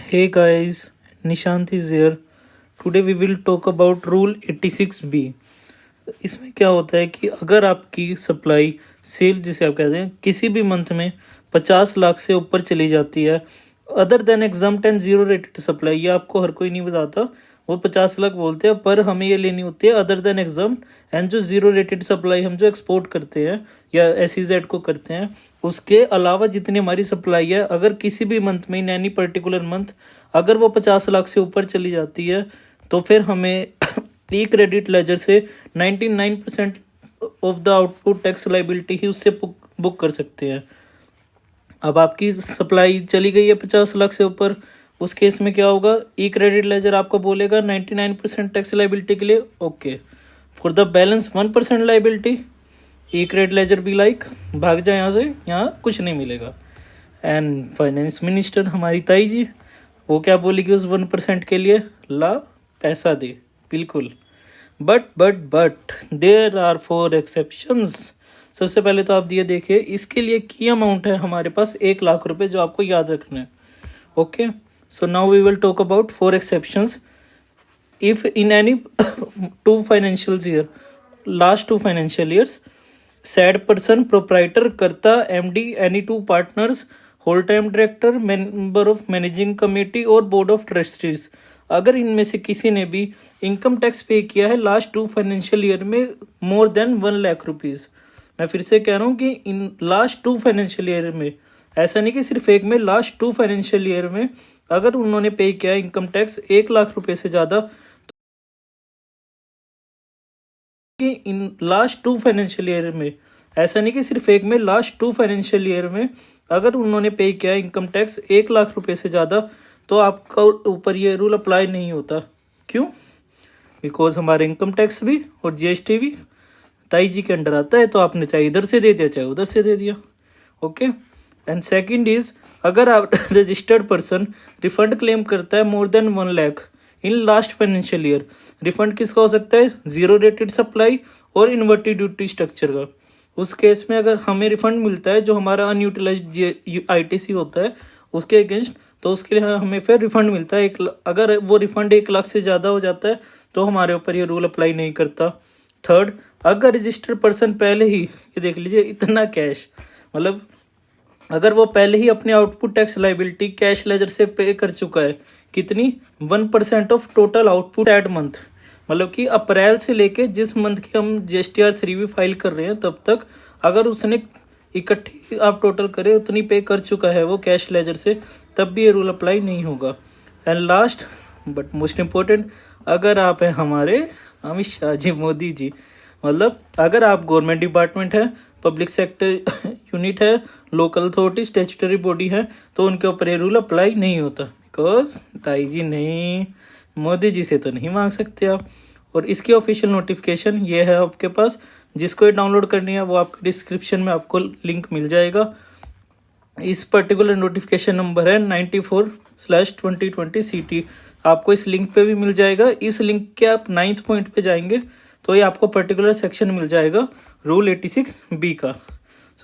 Hey guys, Nishant is here. Today we will talk about Rule 86B. इसमें क्या होता है कि अगर आपकी सप्लाई सेल जिसे आप कहते हैं किसी भी मंथ में 50 लाख से ऊपर चली जाती है other than exempt and zero rated supply, ये आपको हर कोई नहीं बताता, वो 50 लाख बोलते हैं, पर हमें ये लेनी होती है अदर देन एग्जाम्प्ट एंड जो जीरो रेटेड सप्लाई हम जो एक्सपोर्ट करते हैं या SEZ को करते हैं उसके अलावा जितनी हमारी सप्लाई है अगर किसी भी मंथ में इन एनी पर्टिकुलर मंथ अगर वो 50 लाख से ऊपर चली जाती है तो फिर हमें ई क्रेडिट लेजर से 99% of the output tax liability ही उससे बुक कर सकते हैं। अब आपकी सप्लाई चली गई है 50 लाख से ऊपर, उस केस में क्या होगा, ई क्रेडिट लेजर आपको बोलेगा 99% टैक्स लाइबिलिटी के लिए okay, for the balance 1% liability E credit ledger भी लाइक भाग जाए यहाँ से, यहाँ कुछ नहीं मिलेगा। एंड फाइनेंस मिनिस्टर हमारी ताई जी वो क्या बोलेगी उस 1% के लिए, ला पैसा दे, बिल्कुल। But there are 4 exceptions. सबसे पहले तो आप ये देखिए, इसके लिए की अमाउंट है हमारे पास 1 लाख रुपए, जो आपको याद रखना है। Okay, so now we will talk about 4 exceptions. If in any 2 financial year, last 2 financial years, said person, proprietor, कर्ता, MD, any 2 partners, whole time director, member of managing committee और board of trustees, अगर इनमें से किसी ने भी income tax पे किया है लास्ट 2 फाइनेंशियल ईयर में मोर देन 1 लाख रुपीज, मैं फिर से कह रहा हूँ कि इन लास्ट 2 फाइनेंशियल ईयर में, ऐसा नहीं कि सिर्फ एक में, लास्ट 2 फाइनेंशियल ईयर में अगर उन्होंने पे किया है इनकम टैक्स 1 लाख रुपए से ज्यादा, कि इन लास्ट 2 फाइनेंशियल ईयर में, ऐसा नहीं कि सिर्फ एक में, लास्ट 2 फाइनेंशियल ईयर में अगर उन्होंने पे किया इनकम टैक्स 1 लाख रुपए से ज़्यादा, तो आपका ऊपर ये रूल अप्लाई नहीं होता। क्यों? बिकॉज हमारे इनकम टैक्स भी और GST भी ताई जी के अंडर आता है, तो आपने चाहे इधर से दे दिया चाहे उधर से दे दिया। ओके, एंड सेकेंड इज, अगर आप रजिस्टर्ड पर्सन रिफंड क्लेम करता है more than 1 lakh in last financial year, refund किसका हो सकता है, जीरो रेटेड सप्लाई और इन्वर्टेड ड्यूटी स्ट्रक्चर का। उस केस में अगर हमें रिफंड मिलता है जो हमारा अनयूटिलाइज्ड ITC होता है उसके अगेंस्ट, तो उसके लिए हमें फिर रिफंड मिलता है अगर वो रिफंड 1 लाख से ज़्यादा हो जाता है तो हमारे ऊपर ये रूल अप्लाई नहीं करता। थर्ड, अगर रजिस्टर्ड पर्सन पहले ही, ये देख लीजिए इतना कैश, मतलब अगर वो पहले ही अपनी output tax liability cash ledger से पे कर चुका है, कितनी, 1% of total output at month, मतलब कि अप्रैल से लेके जिस मंथ की हम GSTR 3 भी फाइल कर रहे हैं तब तक अगर उसने इकट्ठी आप टोटल करे उतनी पे कर चुका है वो कैश लेजर से, तब भी ये रूल अप्लाई नहीं होगा। And last but most important, अगर आप हैं हमारे अमित शाह जी, मोदी जी, मतलब अगर आप गवर्नमेंट डिपार्टमेंट है, पब्लिक सेक्टर यूनिट है, लोकल अथॉरिटी, स्टेचुटरी बॉडी है, तो उनके ऊपर ये रूल अप्लाई नहीं होता, बिकॉज ताई जी नहीं, मोदी जी से तो नहीं मांग सकते आप। और इसकी ऑफिशियल नोटिफिकेशन ये है आपके पास, जिसको ये डाउनलोड करनी है वो आपके डिस्क्रिप्शन में आपको लिंक मिल जाएगा। इस पर्टिकुलर नोटिफिकेशन नंबर है 94/2020 CT, आपको इस लिंक पे भी मिल जाएगा। इस लिंक के आप 9th पॉइंट पे जाएंगे तो ये आपको पर्टिकुलर सेक्शन मिल जाएगा रूल 86B का।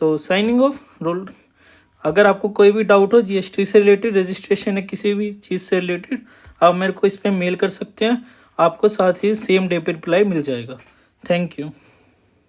सो साइनिंग ऑफ रूल। अगर आपको कोई भी डाउट हो GST से रिलेटेड, रजिस्ट्रेशन है किसी भी चीज़ से रिलेटेड, आप मेरे को इस पर मेल कर सकते हैं, आपको साथ ही सेम डे पे रिप्लाई मिल जाएगा। Thank you.